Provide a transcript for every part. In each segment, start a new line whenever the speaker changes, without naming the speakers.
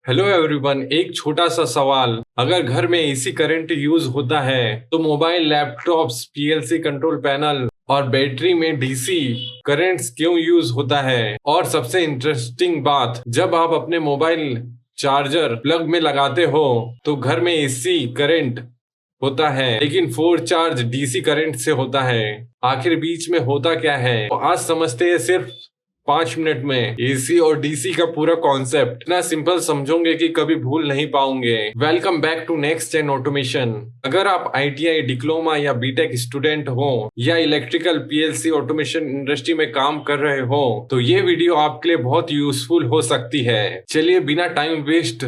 Hello everyone, एक छोटा सा सवाल। अगर घर में एसी करंट यूज होता है तो mobile, laptops, PLC control panel और बैटरी में डीसी करंट्स क्यों यूज होता है? और सबसे इंटरेस्टिंग बात, जब आप अपने मोबाइल चार्जर प्लग में लगाते हो तो घर में एसी करंट होता है, लेकिन फोन चार्ज डीसी करंट से होता है। आखिर बीच में होता क्या है? तो आज समझते हैं सिर्फ 5 मिनट में एसी और डीसी का पूरा कॉन्सेप्ट। इतना सिंपल समझोगे कि कभी भूल नहीं पाओगे। Welcome back to next gen automation. अगर आप आईटीआई, डिप्लोमा या बीटेक स्टूडेंट हो या इलेक्ट्रिकल, पीएलसी, ऑटोमेशन इंडस्ट्री में काम कर रहे हो तो ये वीडियो आपके लिए बहुत यूजफुल हो सकती है। चलिए बिना टाइम वेस्ट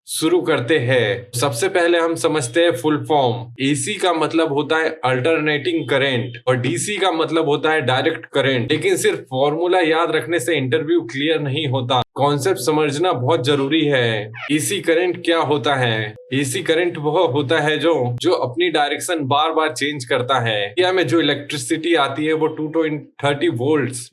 शुरू करते हैं। सबसे पहले हम समझते हैं फुल फॉर्म। एसी का मतलब होता है अल्टरनेटिंग करंट और डीसी का मतलब होता है डायरेक्ट करंट। लेकिन सिर्फ फॉर्मूला याद रखने से इंटरव्यू क्लियर नहीं होता, कॉन्सेप्ट समझना बहुत जरूरी है। एसी करंट क्या होता है? एसी करंट वह होता है जो अपनी डायरेक्शन बार बार चेंज करता है। इंडिया में जो इलेक्ट्रिसिटी आती है वो 230 वोल्ट्स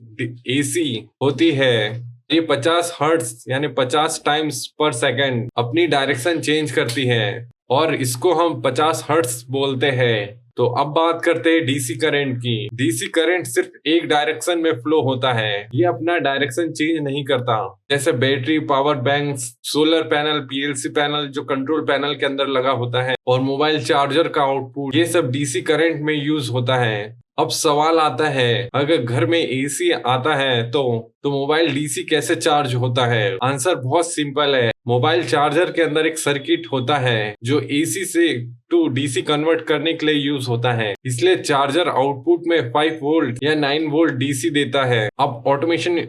एसी होती है। ये 50 हर्ट्ज यानी 50 टाइम्स पर सेकंड अपनी डायरेक्शन चेंज करती है और इसको हम 50 हर्ट्ज बोलते हैं। तो अब बात करते हैं डीसी करंट की। डीसी करंट सिर्फ एक डायरेक्शन में फ्लो होता है, ये अपना डायरेक्शन चेंज नहीं करता। जैसे battery, power banks, solar panel, PLC panel जो कंट्रोल पैनल के अंदर लगा होता है और मोबाइल चार्जर का आउटपुट, ये सब डीसी करंट में यूज होता है। अब सवाल आता है, अगर घर में एसी आता है तो मोबाइल डीसी कैसे चार्ज होता है? आंसर बहुत सिंपल है। मोबाइल चार्जर के अंदर एक सर्किट होता है जो एसी से टू डीसी कन्वर्ट करने के लिए यूज होता है। इसलिए चार्जर आउटपुट में 5 वोल्ट या 9 वोल्ट डीसी देता है। अब ऑटोमेशन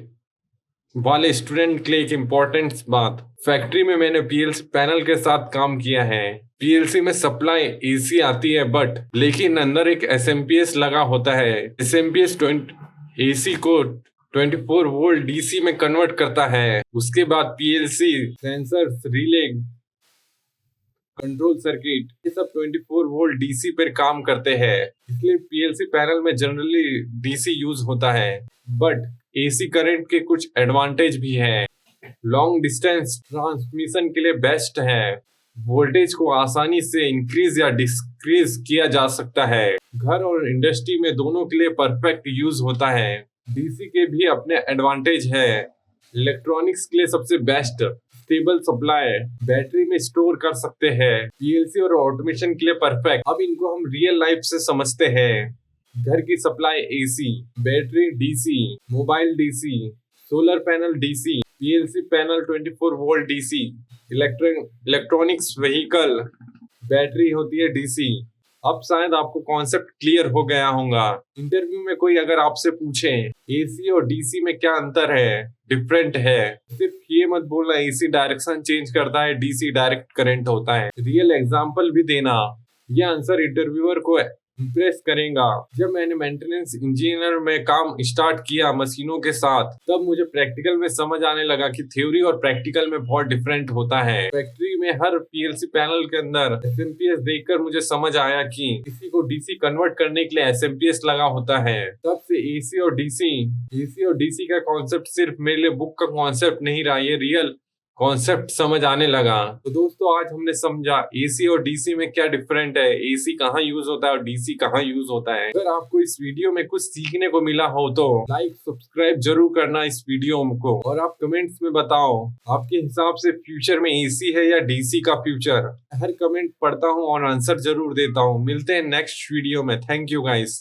वाले स्टूडेंट के लिए एक इम्पोर्टेंट बात, फैक्ट्री में मैंने पीएलसी पैनल के साथ काम किया है। पीएलसी में सप्लाई एसी आती है लेकिन अंदर एक एसएमपीएस लगा होता है। एसएमपीएस एसी को 24 वोल्ट डीसी में कन्वर्ट करता है। उसके बाद PLC, sensors, relay, control circuit, ये सब 24 वोल्ट डीसी पर काम करते हैं। इसलिए पीएलसी पैनल में जनरली डीसी यूज होता है। बट एसी करंट के कुछ एडवांटेज भी हैं। लॉन्ग डिस्टेंस ट्रांसमिशन के लिए बेस्ट है। वोल्टेज को आसानी से इंक्रीज या डिक्रीज किया जा सकता है। घर और इंडस्ट्री में दोनों के लिए परफेक्ट यूज होता है। डीसी के भी अपने एडवांटेज है। इलेक्ट्रॉनिक्स के लिए सबसे बेस्ट, स्टेबल सप्लाई, बैटरी में स्टोर कर सकते हैं। पीएलसी और ऑटोमेशन के लिए परफेक्ट। अब इनको हम रियल लाइफ से समझते हैं। घर की supply AC, battery DC, mobile DC, solar panel DC, PLC panel 24 volt DC, electronics vehicle battery होती है डीसी। अब शायद आपको कॉन्सेप्ट क्लियर हो गया होगा। इंटरव्यू में कोई अगर आपसे पूछे एसी और डीसी में क्या अंतर है, डिफरेंट है, सिर्फ ये मत बोलना एसी डायरेक्शन चेंज करता है, डीसी डायरेक्ट करंट होता है। रियल एग्जांपल भी देना। यह आंसर इंटरव्यूअर को इम्प्रेस करेगा। जब मैंने मेंटेनेंस इंजीनियर में काम स्टार्ट किया मशीनों के साथ, तब मुझे प्रैक्टिकल में समझ आने लगा कि थ्योरी और प्रैक्टिकल में बहुत डिफरेंट होता है। फैक्ट्री में हर पीएलसी पैनल के अंदर एसएमपीएस देखकर मुझे समझ आया कि किसी को डीसी कन्वर्ट करने के लिए एसएमपीएस लगा होता है। तब से एसी और डीसी का कॉन्सेप्ट सिर्फ मेरे लिए बुक का कॉन्सेप्ट नहीं रहा, ये रियल कॉन्सेप्ट समझ आने लगा। तो दोस्तों, आज हमने समझा एसी और डीसी में क्या डिफरेंट है, एसी कहाँ यूज होता है और डीसी कहाँ यूज होता है। अगर आपको इस वीडियो में कुछ सीखने को मिला हो तो लाइक, सब्सक्राइब जरूर करना इस वीडियो को। और आप कमेंट्स में बताओ आपके हिसाब से फ्यूचर में एसी है या डीसी का फ्यूचर। हर कमेंट पढ़ता हूँ और आंसर जरूर देता हूँ। मिलते हैं नेक्स्ट वीडियो में। Thank you guys.